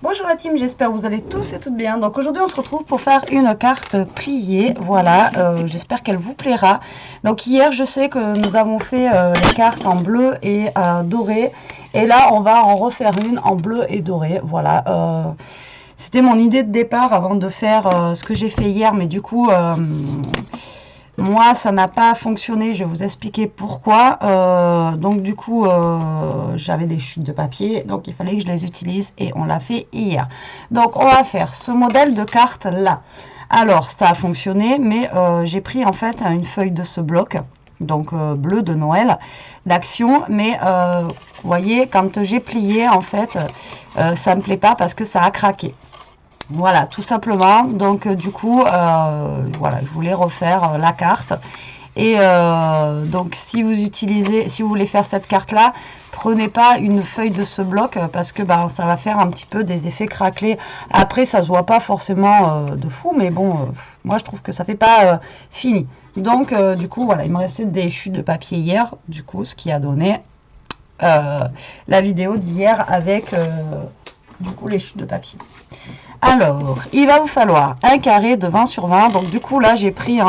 Bonjour la team, j'espère que vous allez tous et toutes bien. Donc aujourd'hui on se retrouve pour faire une carte pliée, voilà, j'espère qu'elle vous plaira. Donc hier je sais que nous avons fait les cartes en bleu et doré, et là on va en refaire une en bleu et doré, voilà. C'était mon idée de départ avant de faire ce que j'ai fait hier, mais du coup moi ça n'a pas fonctionné, je vais vous expliquer pourquoi. Donc du coup j'avais des chutes de papier, donc il fallait que je les utilise et on l'a fait hier. Donc on va faire ce modèle de carte là. Alors ça a fonctionné, mais j'ai pris en fait une feuille de ce bloc, donc bleu de Noël d'action, mais vous voyez quand j'ai plié en fait ça me plaît pas parce que ça a craqué. Voilà, tout simplement. Donc du coup voilà, je voulais refaire la carte. Et donc si vous voulez faire cette carte là, prenez pas une feuille de ce bloc parce que ça va faire un petit peu des effets craquelés. Après ça se voit pas forcément de fou, mais bon moi je trouve que ça fait pas fini. Donc du coup voilà, il me restait des chutes de papier hier, du coup ce qui a donné la vidéo d'hier avec du coup les chutes de papier. Alors, il va vous falloir un carré de 20 sur 20. Donc du coup là j'ai pris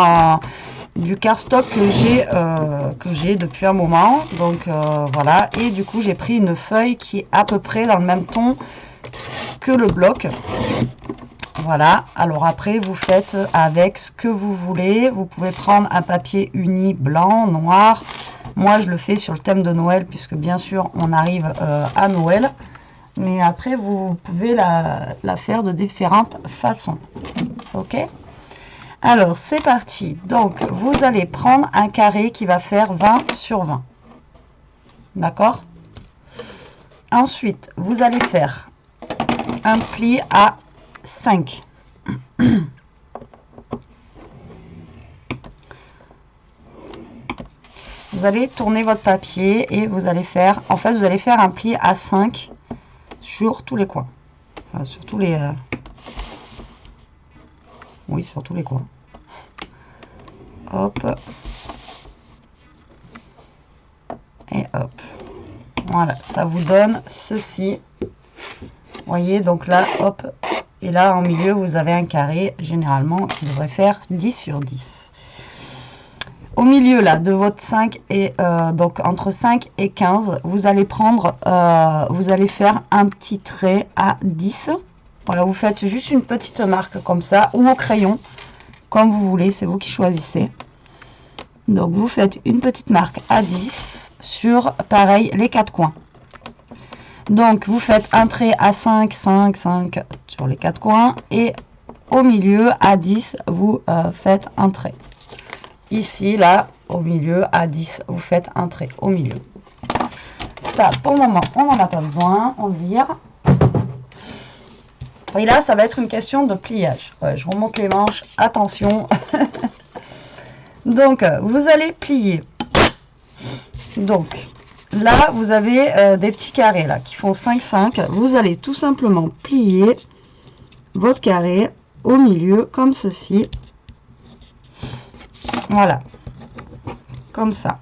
du cardstock que j'ai depuis un moment. Donc voilà, et du coup j'ai pris une feuille qui est à peu près dans le même ton que le bloc. Voilà, alors après vous faites avec ce que vous voulez. Vous pouvez prendre un papier uni blanc, noir. Moi je le fais sur le thème de Noël puisque bien sûr on arrive à Noël. Mais après, vous pouvez la faire de différentes façons. Ok? Alors, c'est parti. Donc, vous allez prendre un carré qui va faire 20 sur 20. D'accord? Ensuite, vous allez faire un pli à 5. Vous allez tourner votre papier et vous allez faire, en fait, vous allez faire un pli à 5 sur tous les coins. Enfin, sur tous les... Oui, sur tous les coins. Hop. Et hop. Voilà, ça vous donne ceci. Vous voyez, donc là, hop. Et là, en milieu, vous avez un carré, généralement, qui devrait faire 10 sur 10. Au milieu, là, de votre 5 et... donc, entre 5 et 15, vous allez prendre... vous allez faire un petit trait à 10. Voilà, vous faites juste une petite marque comme ça, ou au crayon, comme vous voulez, c'est vous qui choisissez. Donc, vous faites une petite marque à 10 sur, pareil, les 4 coins. Donc, vous faites un trait à 5, 5, 5 sur les 4 coins. Et au milieu, à 10, vous faites un trait. Ici, là, au milieu, à 10, vous faites un trait au milieu. Ça, pour le moment, on n'en a pas besoin. On vire. Et là, ça va être une question de pliage. Ouais, je remonte les manches. Attention. Donc, vous allez plier. Donc, là, vous avez des petits carrés là qui font 5, 5. Vous allez tout simplement plier votre carré au milieu comme ceci. Voilà. Comme ça.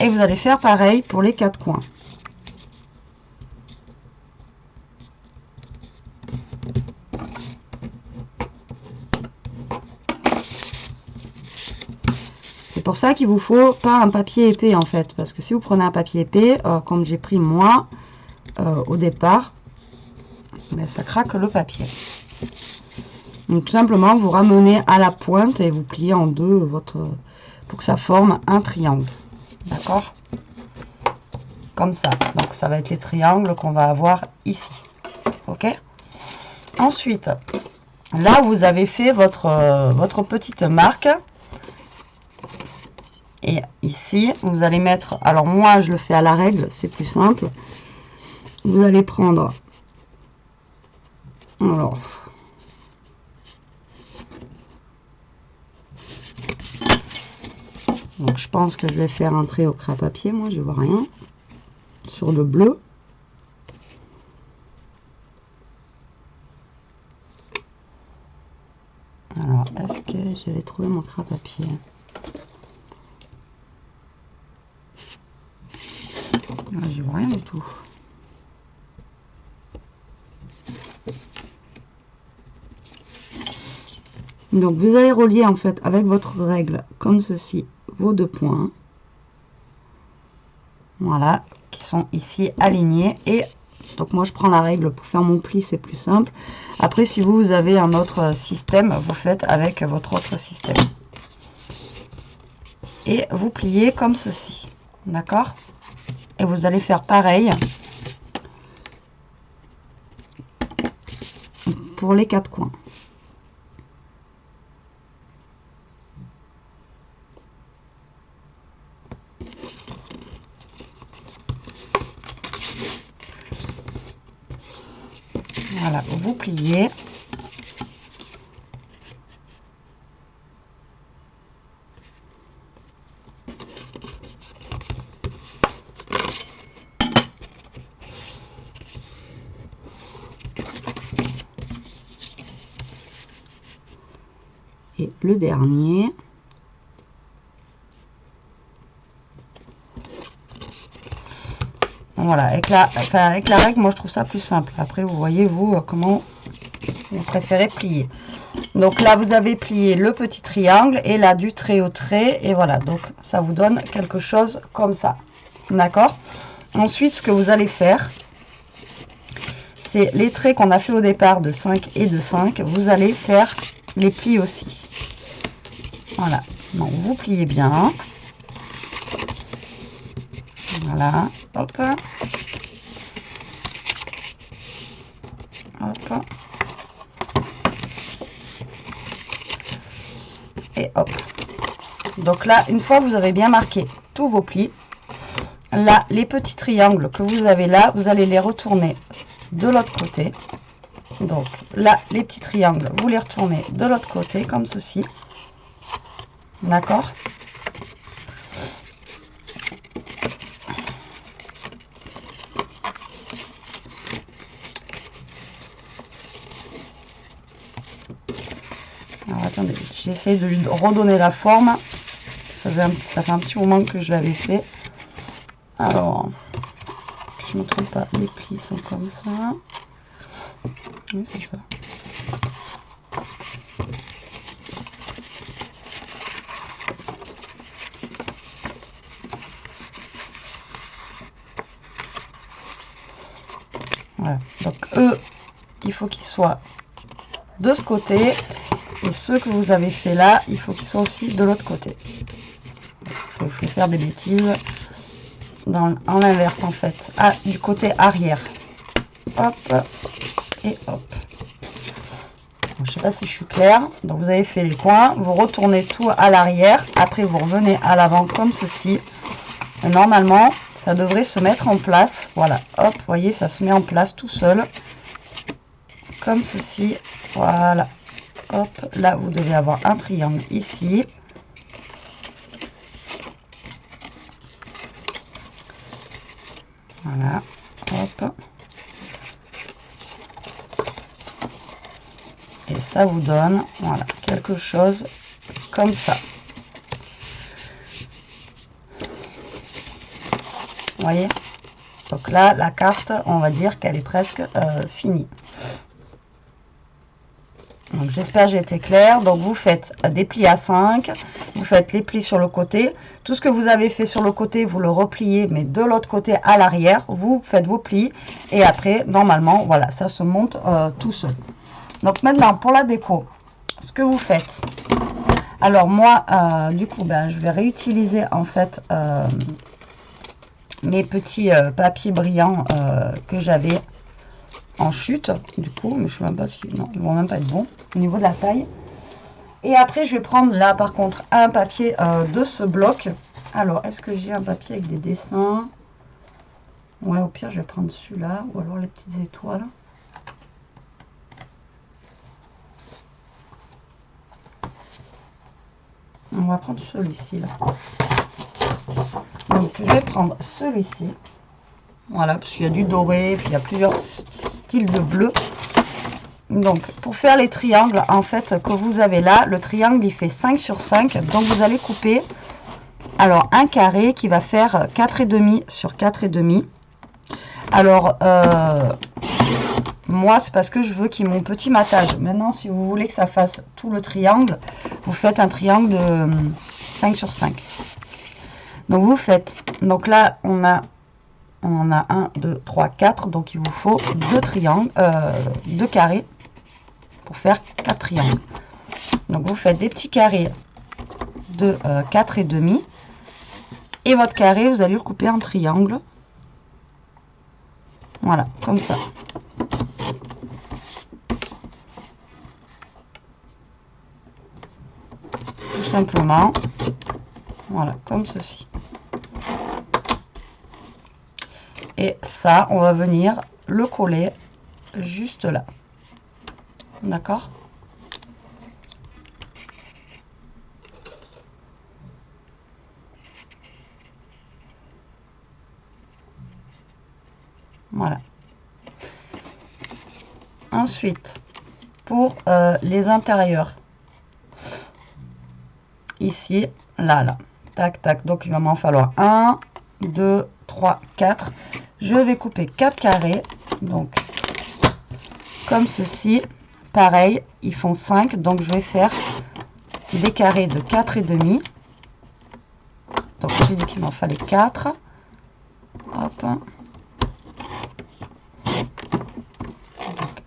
Et vous allez faire pareil pour les 4 coins. C'est pour ça qu'il vous faut pas un papier épais en fait, parce que si vous prenez un papier épais, comme j'ai pris moi au départ, mais ça craque le papier. Donc tout simplement vous ramenez à la pointe et vous pliez en deux pour que ça forme un triangle. D'accord? Comme ça. Donc ça va être les triangles qu'on va avoir ici. Ok? Ensuite, là vous avez fait votre petite marque. Et ici, vous allez mettre... Alors moi, je le fais à la règle, c'est plus simple. Vous allez prendre... Alors... Donc je pense que je vais faire un trait au craie à papier, moi, je vois rien. Sur le bleu. Alors, est-ce que je vais trouver mon craie à papier ? Je vois rien du tout. Donc vous allez relier en fait avec votre règle comme ceci vos 2 points. Voilà, qui sont ici alignés. Et donc moi je prends la règle pour faire mon pli, c'est plus simple. Après si vous avez un autre système, vous faites avec votre autre système. Et vous pliez comme ceci. D'accord? Et vous allez faire pareil pour les 4 coins. Voilà, vous pliez. Et le dernier. Voilà, avec la règle, moi je trouve ça plus simple. Après, vous voyez, vous, comment vous préférez plier. Donc là, vous avez plié le petit triangle et là, du trait au trait. Et voilà, donc ça vous donne quelque chose comme ça. D'accord? Ensuite, ce que vous allez faire, c'est les traits qu'on a fait au départ de 5 et de 5. Vous allez faire les plis aussi. Voilà, donc vous pliez bien. Voilà, hop. Hop. Et hop. Donc là, une fois vous avez bien marqué tous vos plis, là, les petits triangles que vous avez là, vous allez les retourner de l'autre côté. Donc là, les petits triangles, vous les retournez de l'autre côté, comme ceci. D'accord ? Alors attendez, j'essaie de lui redonner la forme. Ça fait un petit moment que je l'avais fait. Alors, que je ne me trompe pas, les plis sont comme ça. Oui, c'est ça. Voilà. Donc eux, il faut qu'ils soient de ce côté. Et ceux que vous avez fait là, il faut qu'ils soient aussi de l'autre côté. Il faut faire des bêtises en l'inverse en fait. Ah, du côté arrière. Hop. Et hop. Donc, je ne sais pas si je suis claire. Donc vous avez fait les coins. Vous retournez tout à l'arrière. Après vous revenez à l'avant comme ceci. Et normalement, ça devrait se mettre en place. Voilà. Hop, vous voyez, ça se met en place tout seul. Comme ceci. Voilà. Hop, là vous devez avoir un triangle ici. Voilà, hop. Et ça vous donne, voilà, quelque chose comme ça. Vous voyez? Donc là, la carte, on va dire qu'elle est presque finie. Donc j'espère que j'ai été claire. Donc vous faites des plis à 5, vous faites les plis sur le côté. Tout ce que vous avez fait sur le côté, vous le repliez, mais de l'autre côté à l'arrière, vous faites vos plis. Et après, normalement, voilà, ça se monte tout seul. Donc maintenant, pour la déco, ce que vous faites. Alors moi, du coup, je vais réutiliser en fait mes petits papiers brillants que j'avais en chute, du coup, mais je sais même pas si... Non, ils vont même pas être bons au niveau de la taille. Et après, je vais prendre là, par contre, un papier de ce bloc. Alors, est-ce que j'ai un papier avec des dessins? Ouais, au pire, je vais prendre celui-là, ou alors les petites étoiles. On va prendre celui-ci, là. Donc, je vais prendre celui-ci. Voilà, parce qu'il y a du doré, puis il y a plusieurs styles de bleu. Donc, pour faire les triangles, en fait, que vous avez là, le triangle, il fait 5 sur 5. Donc, vous allez couper, alors, un carré qui va faire 4,5 sur 4,5. Alors, moi, c'est parce que je veux qu'il y ait mon petit matage. Maintenant, si vous voulez que ça fasse tout le triangle, vous faites un triangle de 5 sur 5. Donc, vous faites... Donc là, on en a 1, 2, 3, 4. Donc, il vous faut 2 triangles, 2 carrés pour faire 4 triangles. Donc, vous faites des petits carrés de 4,5. Et votre carré, vous allez le couper en triangle. Voilà, comme ça. Tout simplement. Voilà, comme ceci. Et ça, on va venir le coller juste là. D'accord ? Voilà. Ensuite, pour les intérieurs, ici, là, tac, tac. Donc, il va m'en falloir 1, 2, 3, 4. Je vais couper 4 carrés. Donc, comme ceci. Pareil, ils font 5. Donc, je vais faire des carrés de 4,5. Donc, j'ai dit qu'il m'en fallait 4. Hop.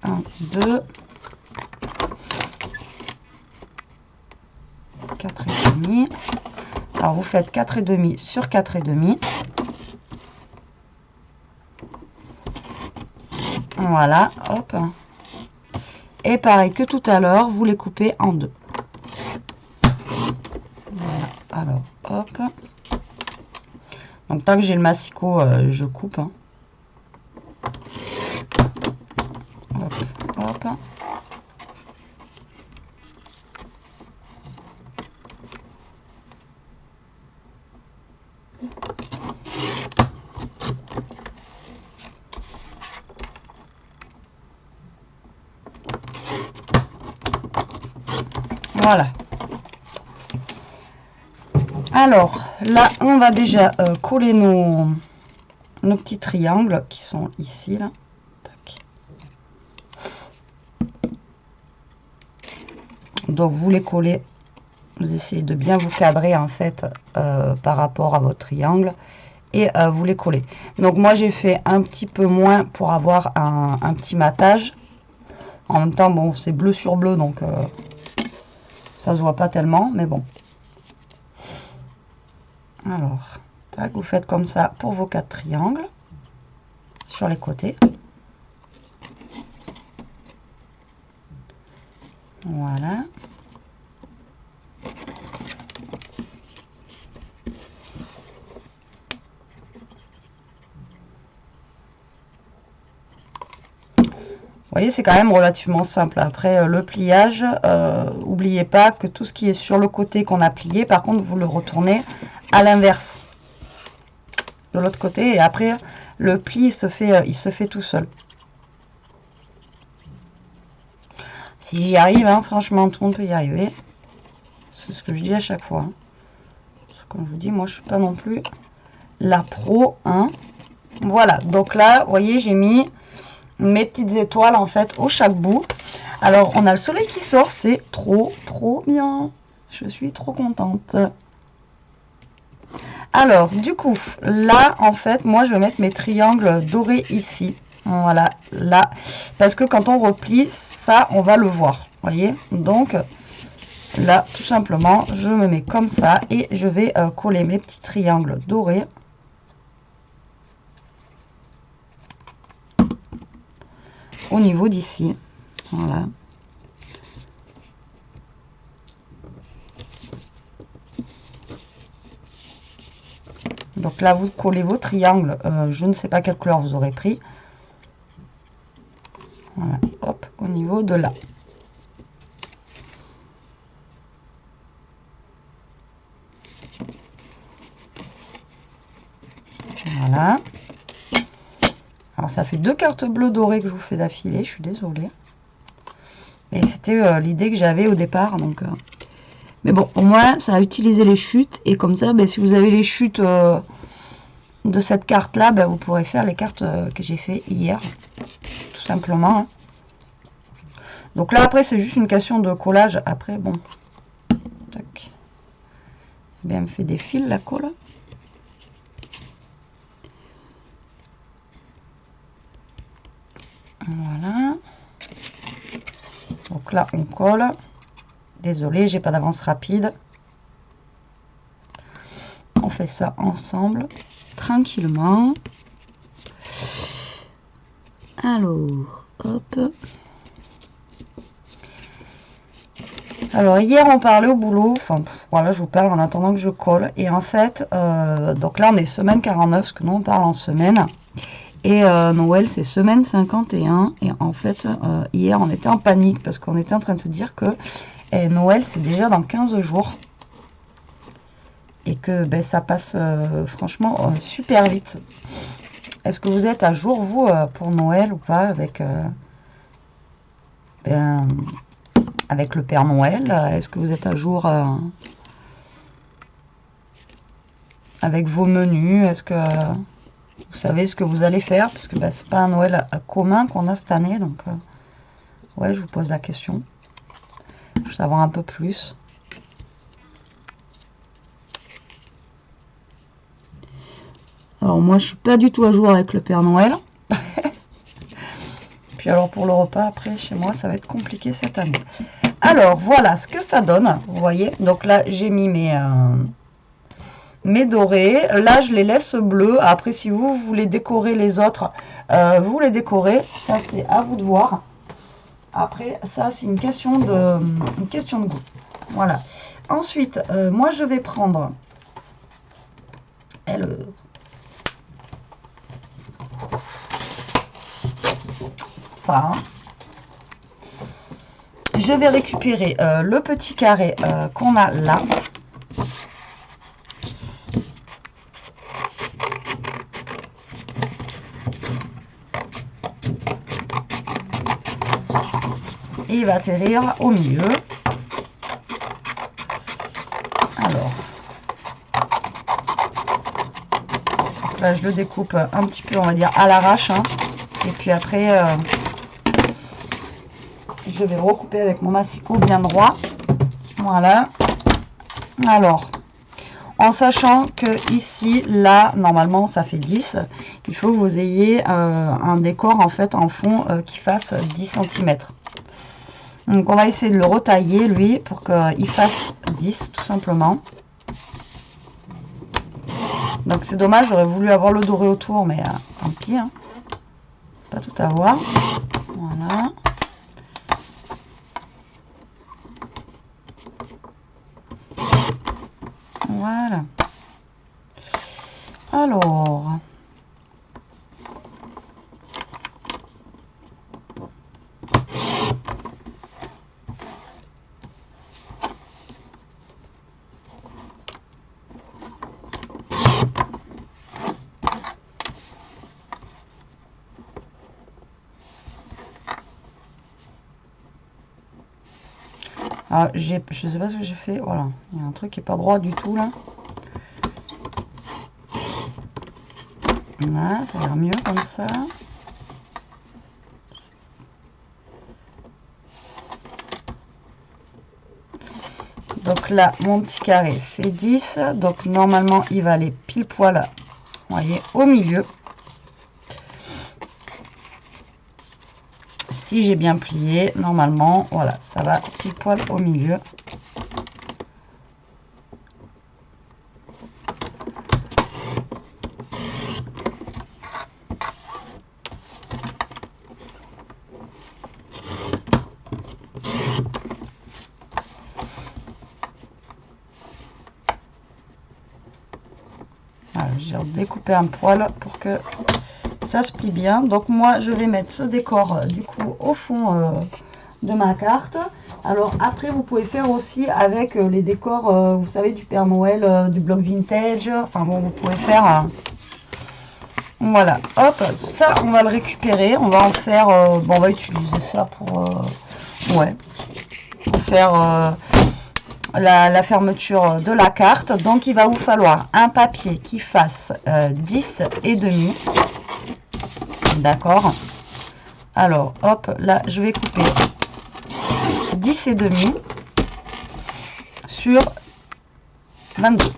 1, 2, 4,5. Alors vous faites 4,5 sur 4,5. Voilà, hop. Et pareil que tout à l'heure, vous les coupez en 2. Voilà, alors hop. Donc tant que j'ai le massicot, je coupe. Hein. Hop. Voilà. Alors, là, on va déjà coller nos petits triangles qui sont ici, là. Tac. Donc, vous les collez. Vous essayez de bien vous cadrer, en fait, par rapport à votre triangle. Et vous les collez. Donc, moi, j'ai fait un petit peu moins pour avoir un petit matage. En même temps, bon, c'est bleu sur bleu, donc ça se voit pas tellement, mais bon. Alors, tac, vous faites comme ça pour vos 4 triangles sur les côtés. Voilà. Vous voyez, c'est quand même relativement simple. Après, le pliage, n'oubliez pas que tout ce qui est sur le côté qu'on a plié, par contre, vous le retournez à l'inverse. De l'autre côté, et après, le pli, il se fait tout seul. Si j'y arrive, hein, franchement, tout le monde peut y arriver. C'est ce que je dis à chaque fois. Hein. Comme je vous dis, moi, je suis pas non plus la pro. Hein. Voilà, donc là, vous voyez, j'ai mis mes petites étoiles en fait au chaque bout. Alors on a le soleil qui sort, c'est trop bien, je suis trop contente. Alors du coup là en fait moi je vais mettre mes triangles dorés ici, voilà là, parce que quand on replie ça on va le voir, voyez. Donc là tout simplement je me mets comme ça et je vais coller mes petits triangles dorés au niveau d'ici, voilà. Donc là vous collez vos triangles, je ne sais pas quelle couleur vous aurez pris, voilà, hop, au niveau de là. Voilà. Alors ça fait 2 cartes bleues dorées que je vous fais d'affilée, je suis désolée. Et c'était l'idée que j'avais au départ. Donc, mais bon, au moins ça a utilisé les chutes. Et comme ça, ben, si vous avez les chutes de cette carte là, ben, vous pourrez faire les cartes que j'ai fait hier. Tout simplement. Hein. Donc là, après, c'est juste une question de collage. Après, bon. Tac. Bien, elle me fait des fils, la colle. Voilà. Donc là, on colle. Désolée, j'ai pas d'avance rapide. On fait ça ensemble, tranquillement. Alors, hop. Alors, hier, on parlait au boulot. Enfin, voilà, je vous parle en attendant que je colle. Et en fait, donc là, on est semaine 49, parce que nous, on parle en semaine. Et Noël, c'est semaine 51. Et en fait, hier, on était en panique, parce qu'on était en train de se dire que Noël, c'est déjà dans 15 jours. Et que ben, ça passe franchement super vite. Est-ce que vous êtes à jour, vous, pour Noël ou pas, avec le Père Noël? Est-ce que vous êtes à jour avec vos menus? Est-ce que vous savez ce que vous allez faire? Parce que ben, c'est pas un Noël commun qu'on a cette année. Donc, ouais, je vous pose la question. Je veux savoir un peu plus. Alors moi, je suis pas du tout à jour avec le Père Noël. Puis alors pour le repas, après, chez moi, ça va être compliqué cette année. Alors, voilà ce que ça donne. Vous voyez, donc là, j'ai mis mes dorés. Là, je les laisse bleus. Après, si vous voulez décorer les autres, vous les décorez. Ça, c'est à vous de voir. Après, ça, c'est une question de goût. Voilà. Ensuite, moi, je vais prendre... ça. Je vais récupérer le petit carré qu'on a là. Et il va atterrir au milieu. Alors, là je le découpe un petit peu, on va dire, à l'arrache. Hein. Et puis après, je vais recouper avec mon massicot bien droit. Voilà. Alors, en sachant que ici, là, normalement, ça fait 10. Il faut que vous ayez un décor, en fait, en fond qui fasse 10 cm. Donc, on va essayer de le retailler, lui, pour qu'il fasse 10, tout simplement. Donc, c'est dommage, j'aurais voulu avoir le doré autour, mais tant pis, hein. Pas tout avoir. Voilà. Voilà. Alors. Ah, je sais pas ce que j'ai fait. Voilà, il y a un truc qui est pas droit du tout là. Là, ça a l'air mieux comme ça. Donc là, mon petit carré fait 10. Donc normalement, il va aller pile poil, vous voyez, au milieu. Si j'ai bien plié, normalement, voilà, ça va pile poil au milieu. Voilà, j'ai découpé un poil pour que ça se plie bien. Donc moi je vais mettre ce décor du coup au fond de ma carte. Alors après vous pouvez faire aussi avec les décors vous savez, du Père Noël, du bloc vintage. Enfin bon, vous pouvez faire voilà, hop, ça on va le récupérer, on va en faire bon, on va utiliser ça pour ouais, pour faire la fermeture de la carte. Donc il va vous falloir un papier qui fasse 10,5. D'accord. Alors, hop, là, je vais couper 10 et demi sur 22.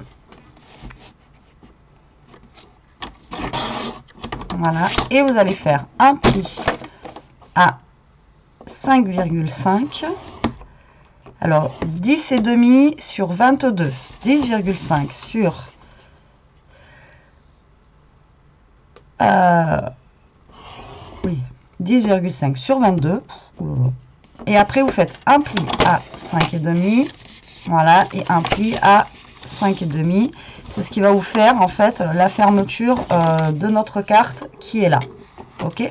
Voilà, et vous allez faire un pli à 5,5. Alors, 10 et demi sur 22, 10,5 sur oui, 10,5 sur 22. Et après, vous faites un pli à 5,5. Voilà, et un pli à 5,5. C'est ce qui va vous faire, en fait, la fermeture de notre carte qui est là. Ok?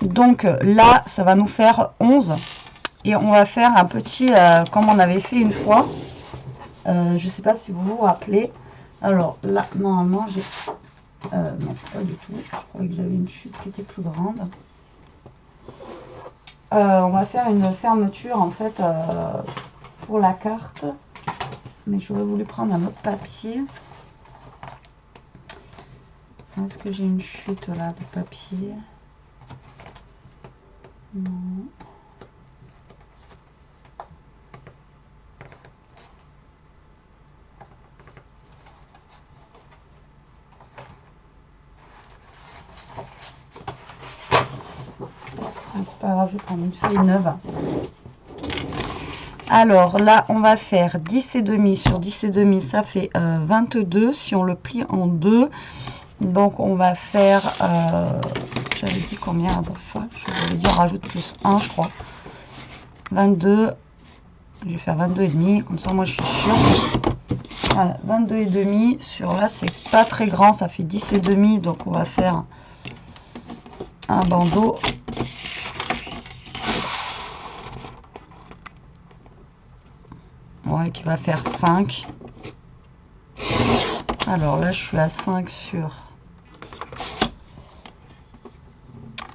Donc, là, ça va nous faire 11. Et on va faire un petit, comme on avait fait une fois. Je ne sais pas si vous vous rappelez. Alors, là, normalement, j'ai... non, pas du tout. Je croyais que j'avais une chute qui était plus grande. On va faire une fermeture, en fait, pour la carte. Mais j'aurais voulu prendre un autre papier. Est-ce que j'ai une chute, là, de papier? Non. C'est pas grave, je vais prendre une feuille neuve. Alors là, on va faire 10 et demi sur 10 et demi, ça fait 22 si on le plie en deux. Donc on va faire, j'avais dit combien la dernière fois? Je vais dire on rajoute plus 1 je crois. 22, je vais faire 22 et demi, comme ça moi je suis sûre. Voilà, 22 et demi sur là, c'est pas très grand, ça fait 10 et demi, donc on va faire un bandeau. Ouais, qui va faire 5. Alors là, je suis à 5 sur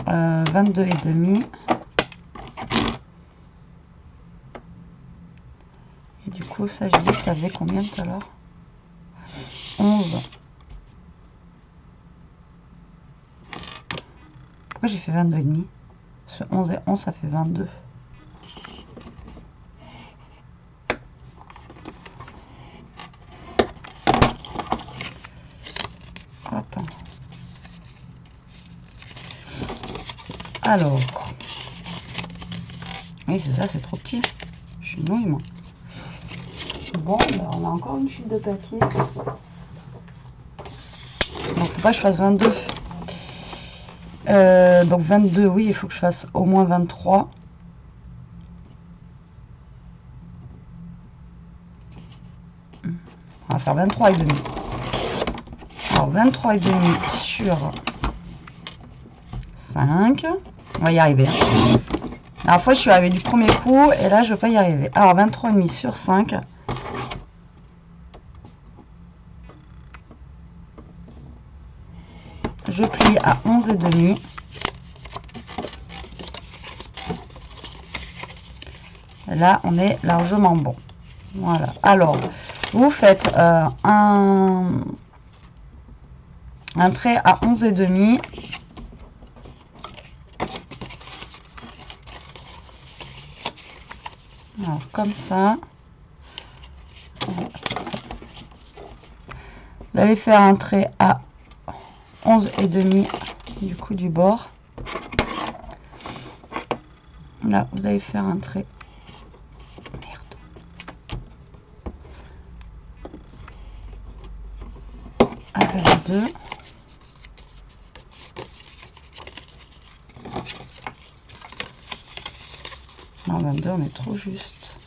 22 et demi. Et du coup, ça, je dis, ça faisait combien tout à l'heure? 11. Pourquoi j'ai fait 22 et demi? Ce 11 et 11, ça fait 22. Hop. Alors. Oui, c'est ça, c'est trop petit. Je suis nouille, moi. Bon, ben, on a encore une chute de papier. Donc, faut pas que je fasse 22. Donc 22, oui, il faut que je fasse au moins 23. On va faire 23 et demi. Alors 23 et demi sur 5. On va y arriver. La dernière fois, je suis arrivée du premier coup et là, je ne vais pas y arriver. Alors 23 et demi sur 5. Je plie à 11 et demi. Et là, on est largement bon. Voilà. Alors, vous faites un trait à 11 et demi. Alors, comme ça. Vous allez faire un trait à 11 et demi du coup du bord. Là, vous allez faire un trait. Merde. Avec les deux. Non, 22, on est trop juste.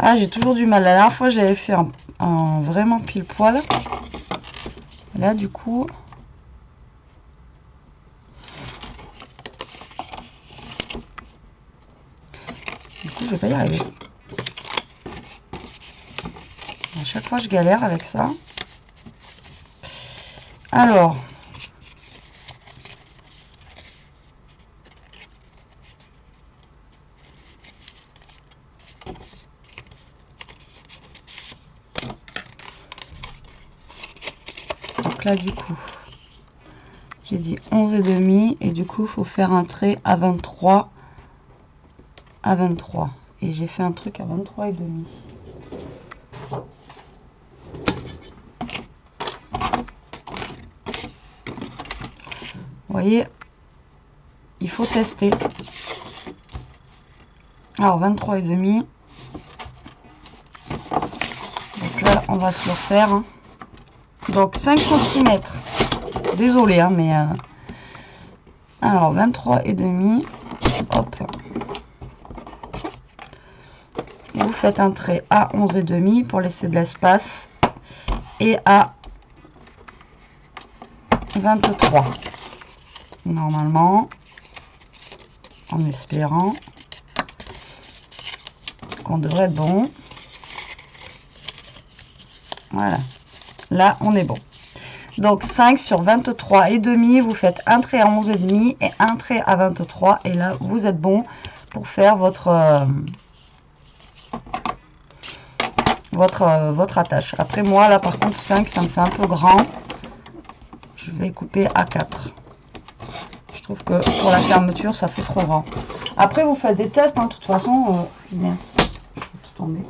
Ah, j'ai toujours du mal. La dernière fois, j'avais fait un vraiment pile poil. Et là, du coup... je vais pas y arriver. À chaque fois, je galère avec ça. Alors... Donc là du coup j'ai dit 11,5 et du coup il faut faire un trait à 23 et j'ai fait un truc à 23,5. Vous voyez, il faut tester. Alors 23,5. Donc là on va se le refaire, hein. Donc 5 cm. Désolée, hein, mais alors 23,5. Hop. Vous faites un trait à 11,5 pour laisser de l'espace et à 23 normalement, en espérant qu'on devrait être bon. Voilà, là on est bon. Donc 5 sur 23,5, vous faites un trait à 11,5 et un trait à 23 et là vous êtes bon pour faire votre attache. Après moi là par contre 5 ça me fait un peu grand, je vais couper à 4. Je trouve que pour la fermeture ça fait trop grand. Après vous faites des tests, hein, de toute façon bien, je vais tout tomber.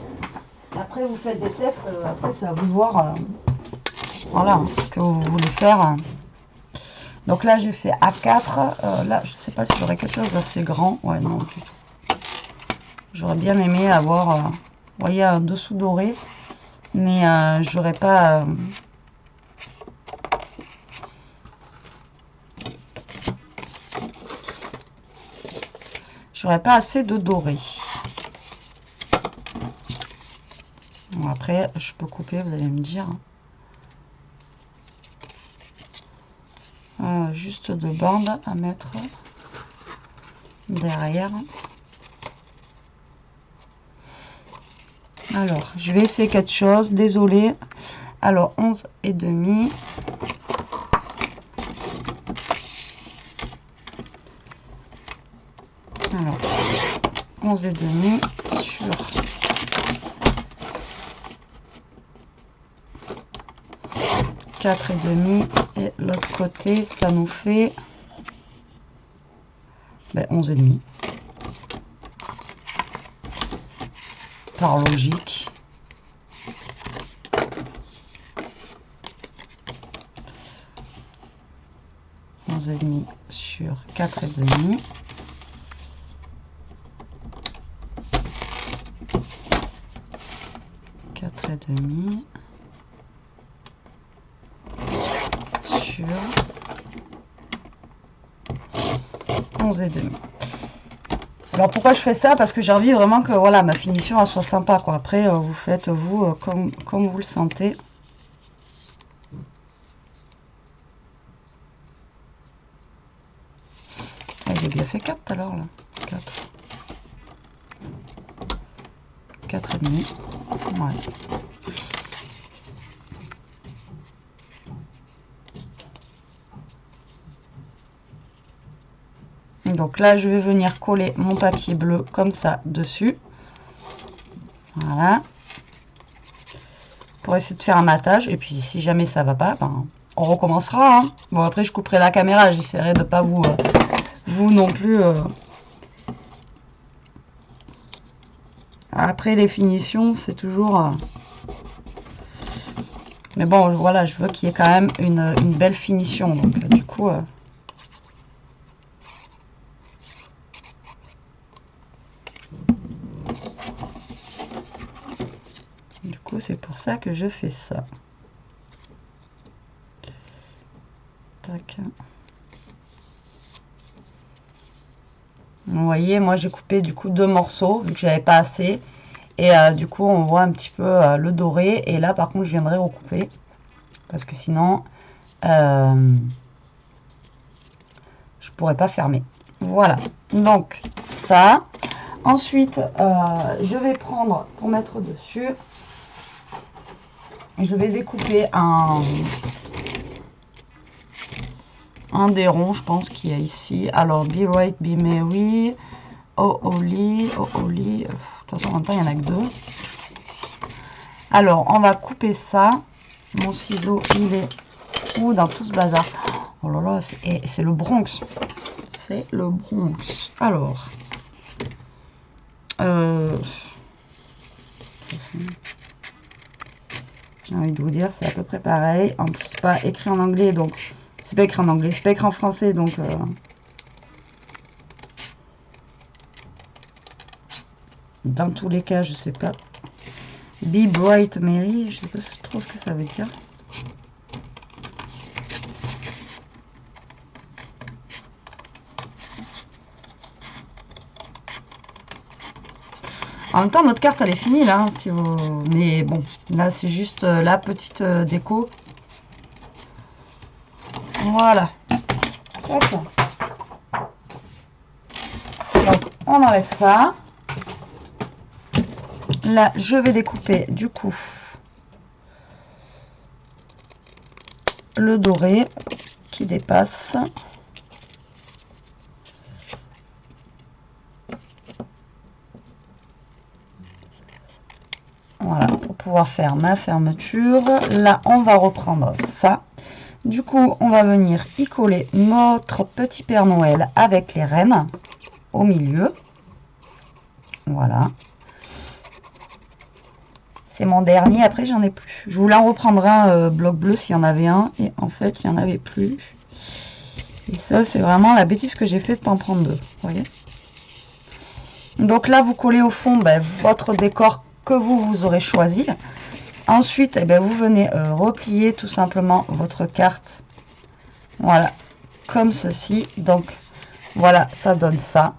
Après vous faites des tests, après c'est à vous de voir voilà ce que vous voulez faire. Donc là j'ai fait A4, là je sais pas si j'aurais quelque chose d'assez grand, ouais non du tout. J'aurais bien aimé avoir, vous voyez, un dessous doré, mais j'aurais pas... j'aurais pas assez de doré. Bon, après je peux couper, vous allez me dire. Juste deux bandes à mettre derrière. Alors je vais essayer quelque chose, désolé. Alors 11,5. Alors 11,5 sur 4,5 et l'autre côté ça nous fait 11,5 par logique. Sur 4,5. Sur 11,5. Alors pourquoi je fais ça? Parce que j'ai envie vraiment que voilà ma finition elle soit sympa quoi. Après vous faites vous comme vous le sentez. J'ai bien fait 4 alors là. 4,5. Ouais. Donc là je vais venir coller mon papier bleu comme ça dessus. Voilà. Pour essayer de faire un matage. Et puis si jamais ça va pas, ben, on recommencera. Hein. Bon après je couperai la caméra, j'essaierai de pas vous non plus. Après les finitions c'est toujours. Mais bon voilà, je veux qu'il y ait quand même une belle finition. Donc du coup. C'est pour ça que je fais ça. Tac. Vous voyez, moi j'ai coupé du coup 2 morceaux vu que j'avais pas assez. Et du coup on voit un petit peu le doré. Et là par contre je viendrai recouper. Parce que sinon je pourrais pas fermer. Voilà. Donc ça. Ensuite je vais prendre pour mettre dessus. Je vais découper un des ronds, je pense qu'il y a ici. Alors, Be Right, Be Merry, Oh Holy, Oh Holy. De toute façon, en même temps, il n'y en a que 2. Alors, on va couper ça. Mon ciseau, il est ou dans tout ce bazar. Oh là là, c'est le Bronx. C'est le Bronx. Alors, j'ai envie de vous dire, c'est à peu près pareil. En plus, c'est pas écrit en anglais, donc c'est pas écrit en anglais, c'est pas écrit en français, donc dans tous les cas, je sais pas. Be Bright Mary, je sais pas trop ce que ça veut dire. En même temps, notre carte, elle est finie, là, hein, si vous... Mais bon, là, c'est juste la petite déco. Voilà. D'accord. Donc, on enlève ça. Là, je vais découper, du coup, le doré qui dépasse. Voilà, pour pouvoir faire ma fermeture. Là, on va reprendre ça. Du coup, on va venir y coller notre petit Père Noël avec les rennes au milieu. Voilà. C'est mon dernier, après j'en ai plus. Je voulais en reprendre un bloc bleu s'il y en avait un, et en fait il n'y en avait plus. Et ça, c'est vraiment la bêtise que j'ai fait de ne pas en prendre deux. Vous voyez. Donc là, vous collez au fond votre décor que vous aurez choisi. Ensuite, vous venez replier tout simplement votre carte. Voilà, comme ceci. Donc voilà, ça donne ça.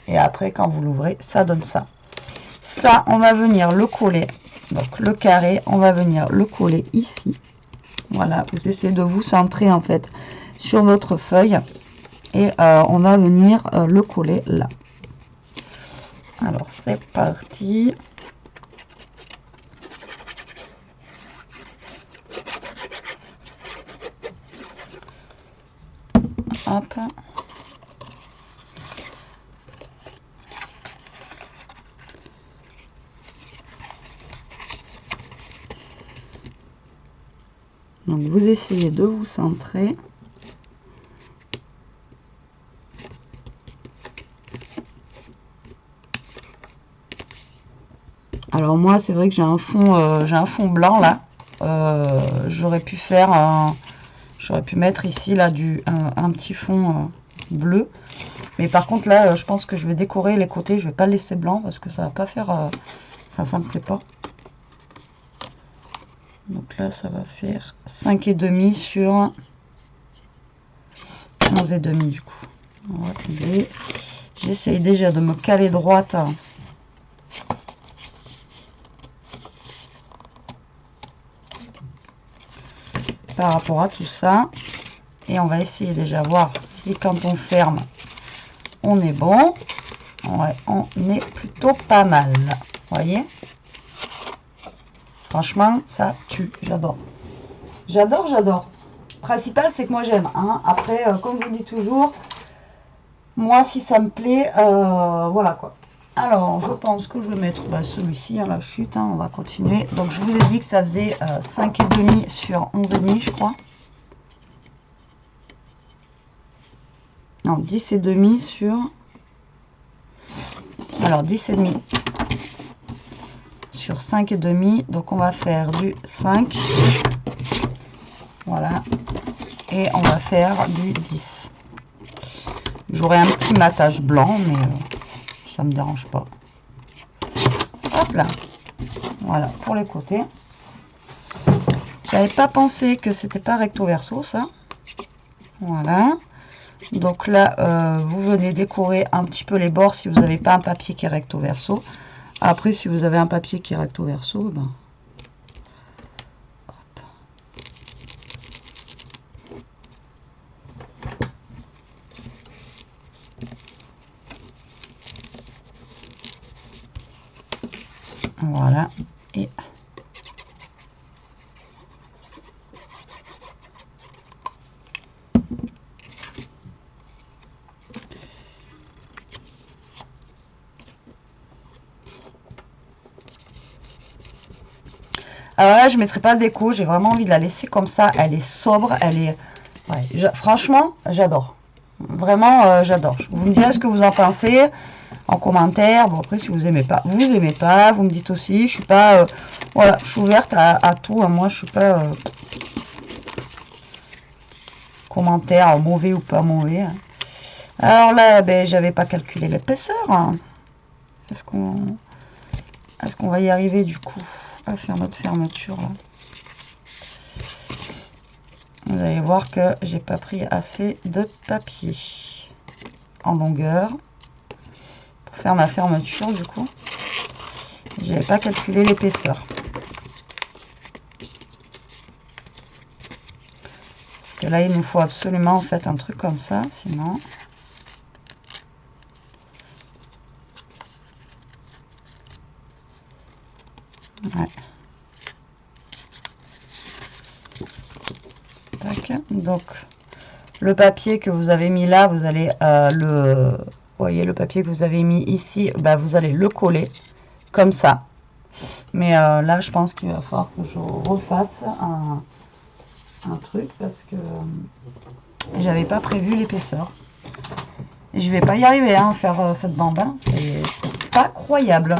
Et après, quand vous l'ouvrez, ça donne ça. Ça, on va venir le coller. Donc le carré, on va venir le coller ici. Voilà, vous essayez de vous centrer en fait sur votre feuille. Et on va venir le coller là. Alors c'est parti. Hop. Donc vous essayez de vous centrer. Alors moi c'est vrai que j'ai un fond blanc là. J'aurais pu faire j'aurais pu mettre ici là un petit fond bleu. Mais par contre là je pense que je vais décorer les côtés, je vais pas le laisser blanc parce que ça va pas faire enfin ça me plaît pas. Donc là ça va faire 5,5 sur 11,5 du coup. Alors, attendez, j'essaye déjà de me caler droite. Par rapport à tout ça, et on va essayer déjà voir si quand on ferme on est bon. Ouais, on est plutôt pas mal, vous voyez. Franchement ça tue, j'adore, j'adore. Principal c'est que moi j'aime, hein. Après comme je vous dis toujours, moi si ça me plaît, voilà quoi. Alors je pense que je vais mettre celui-ci à la chute, hein. On va continuer. Donc je vous ai dit que ça faisait 5,5 sur 11,5 je crois. Non, 10,5 sur... Alors, 10,5 sur 5,5. Donc, on va faire du 5. Voilà. Et on va faire du 10. J'aurai un petit matage blanc, mais ça me dérange pas. Hop là. Voilà, pour les côtés. J'avais pas pensé que c'était pas recto verso, ça. Voilà. Donc là, vous venez décorer un petit peu les bords si vous n'avez pas un papier qui est recto verso. Après, si vous avez un papier qui est recto verso, hop. Voilà. Et Alors là, je ne mettrai pas de déco. J'ai vraiment envie de la laisser comme ça. Elle est sobre. Elle est... Ouais, franchement, j'adore. Vraiment, j'adore. Vous me direz ce que vous en pensez en commentaire. Bon, après, si vous aimez pas, vous aimez pas. Vous me dites aussi. Je suis pas... voilà, je suis ouverte à tout. Hein. Moi, je suis pas... commentaire mauvais ou pas mauvais. Hein. Alors là, ben, j'avais pas calculé l'épaisseur. Hein. Est-ce qu'on va y arriver du coup à faire notre fermeture là? Vous allez voir que j'ai pas pris assez de papier en longueur pour faire ma fermeture. Du coup, j'avais pas calculé l'épaisseur. Parce que là, il nous faut absolument en fait un truc comme ça, sinon... Ouais. Tac. Donc, le papier que vous avez mis là, vous allez voyez, le papier que vous avez mis ici, bah, vous allez le coller comme ça. Mais là, je pense qu'il va falloir que je refasse un truc parce que j'avais pas prévu l'épaisseur. Et je vais pas y arriver hein, à faire cette bande. Hein. C'est pas croyable.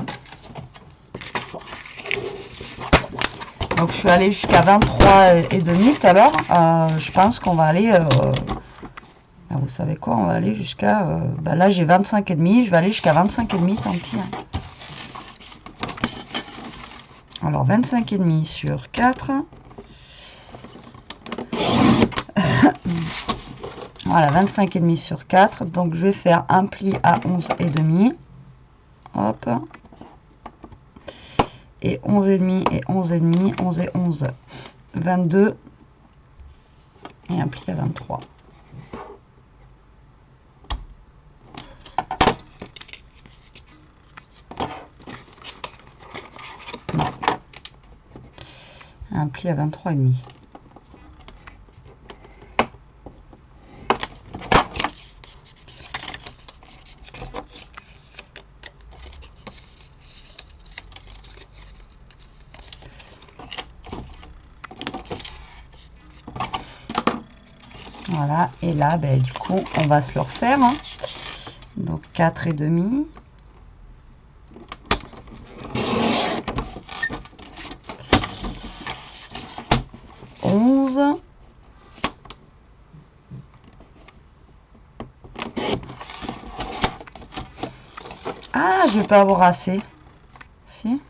Donc je suis allée jusqu'à 23,5 tout à l'heure. Je pense qu'on va aller... vous savez quoi, on va aller jusqu'à... bah là j'ai 25,5. Je vais aller jusqu'à 25,5, tant pis. Hein. Alors 25,5 sur 4. Voilà, 25,5 sur 4. Donc je vais faire un pli à 11,5. Hop. Et 11,5 et 11,5, 11 et 11, 22. Et un pli à 23. Non. Un pli à 23,5. Voilà, et là, ben, du coup, on va se le refaire. Hein. Donc 4,5. Ah, je vais pas avoir assez. Si.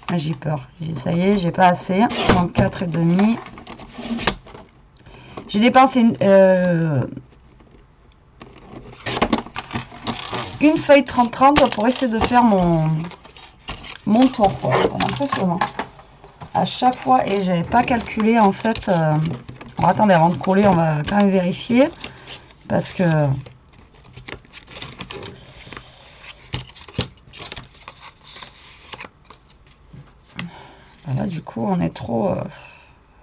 Ah, j'ai peur. Ça y est, j'ai pas assez. Donc 4,5. J'ai dépensé une feuille 30-30 pour essayer de faire mon tour. C'est impressionnant. À chaque fois, et j'avais pas calculé en fait. Alors, attendez, avant de coller, on va quand même vérifier. Parce que... Là, du coup, on est trop...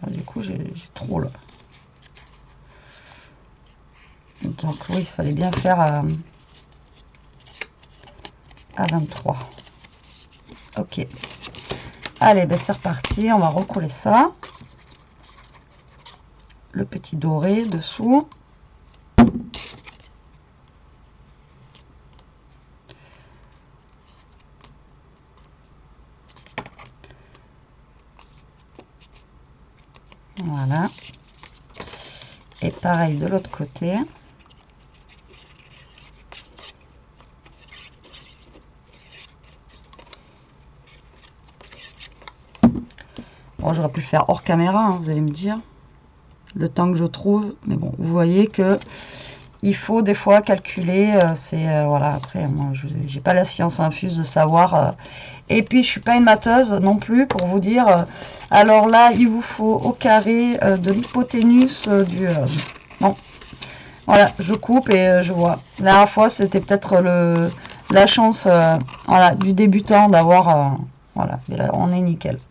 du coup, j'ai trop là. Donc oui, il fallait bien faire à 23. Ok. Allez, ben c'est reparti. On va recoller ça. Le petit doré dessous. Voilà. Et pareil de l'autre côté. Bon, j'aurais pu le faire hors caméra, hein, vous allez me dire. Le temps que je trouve. Mais bon, vous voyez que il faut des fois calculer. Voilà, après, moi, je n'ai pas la science infuse de savoir. Et puis, je suis pas une matheuse non plus pour vous dire. Alors là, il vous faut au carré de l'hypoténuse du... non. Voilà, je coupe et je vois. La dernière fois, c'était peut-être la chance voilà, du débutant d'avoir... voilà, et là, on est nickel.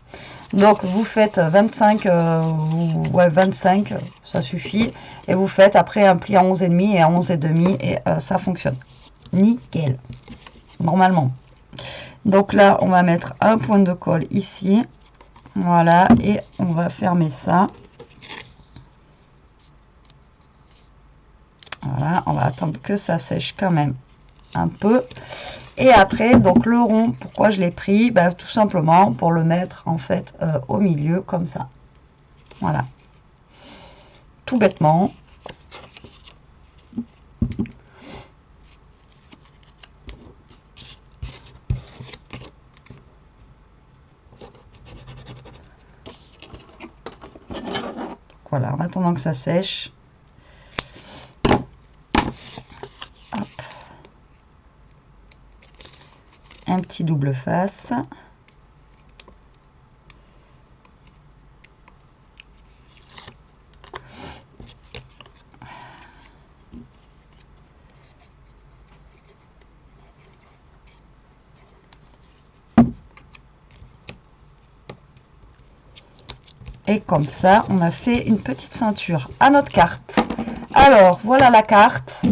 Donc, vous faites 25, ouais, 25, ça suffit. Et vous faites après un pli à 11,5 et à 11,5 et ça fonctionne. Nickel. Normalement. Donc là, on va mettre un point de colle ici. Voilà, et on va fermer ça. Voilà, on va attendre que ça sèche quand même un peu. Et après, donc le rond, pourquoi je l'ai pris? Bah, tout simplement pour le mettre en fait au milieu comme ça. Voilà. Tout bêtement. Voilà, en attendant que ça sèche. Hop. Un petit double face. Et comme ça, on a fait une petite ceinture à notre carte. Alors, voilà la carte.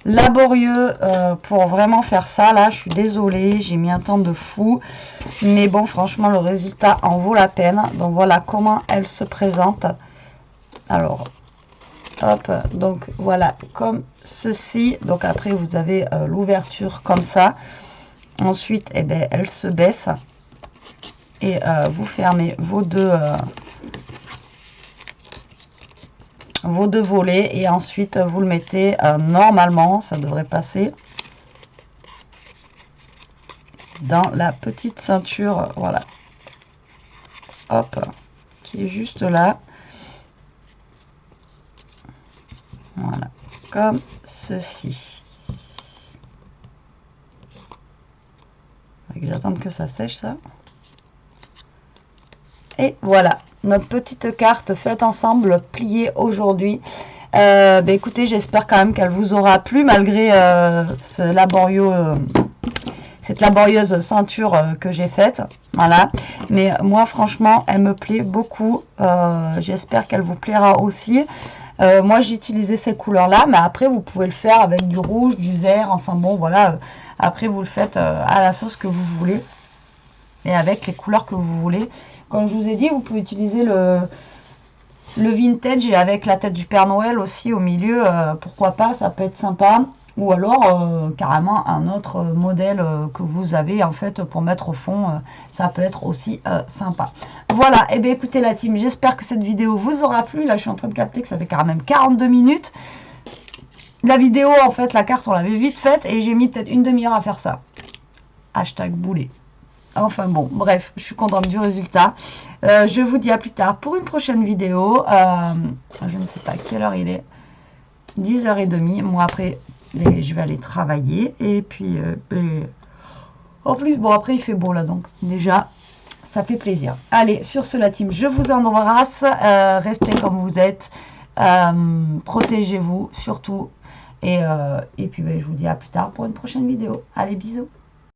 Laborieux pour vraiment faire ça. Là, je suis désolée, j'ai mis un temps de fou. Mais bon, franchement, le résultat en vaut la peine. Donc, voilà comment elle se présente. Alors, hop, donc voilà, comme ceci. Donc, après, vous avez l'ouverture comme ça. Ensuite, eh ben, elle se baisse. Et vous fermez vos deux volets et ensuite vous le mettez normalement, ça devrait passer dans la petite ceinture, voilà, hop, qui est juste là, voilà, comme ceci. J'attends que ça sèche ça. Et voilà, notre petite carte faite ensemble, pliée aujourd'hui. Bah écoutez, j'espère quand même qu'elle vous aura plu malgré cette laborieuse ceinture que j'ai faite. Voilà, mais moi franchement, elle me plaît beaucoup. J'espère qu'elle vous plaira aussi. Moi, j'ai utilisé ces couleurs-là, mais après, vous pouvez le faire avec du rouge, du vert. Enfin bon, voilà. Après, vous le faites à la sauce que vous voulez et avec les couleurs que vous voulez. Comme je vous ai dit, vous pouvez utiliser le vintage avec la tête du Père Noël aussi au milieu. Pourquoi pas, ça peut être sympa. Ou alors carrément un autre modèle que vous avez en fait pour mettre au fond. Ça peut être aussi sympa. Voilà, et bien écoutez la team, j'espère que cette vidéo vous aura plu. Là, je suis en train de capter que ça fait quand même 42 minutes. La vidéo, en fait, la carte, on l'avait vite faite et j'ai mis peut-être une demi-heure à faire ça. Hashtag boulet. Enfin bon, bref, je suis contente du résultat. Je vous dis à plus tard pour une prochaine vidéo. Je ne sais pas quelle heure il est. 10h30. Moi après, je vais aller travailler. Et puis, en plus, bon après il fait beau là, donc déjà, ça fait plaisir. Allez, sur ce la team, je vous embrasse. Restez comme vous êtes. Protégez-vous surtout. Et puis, je vous dis à plus tard pour une prochaine vidéo. Allez, bisous.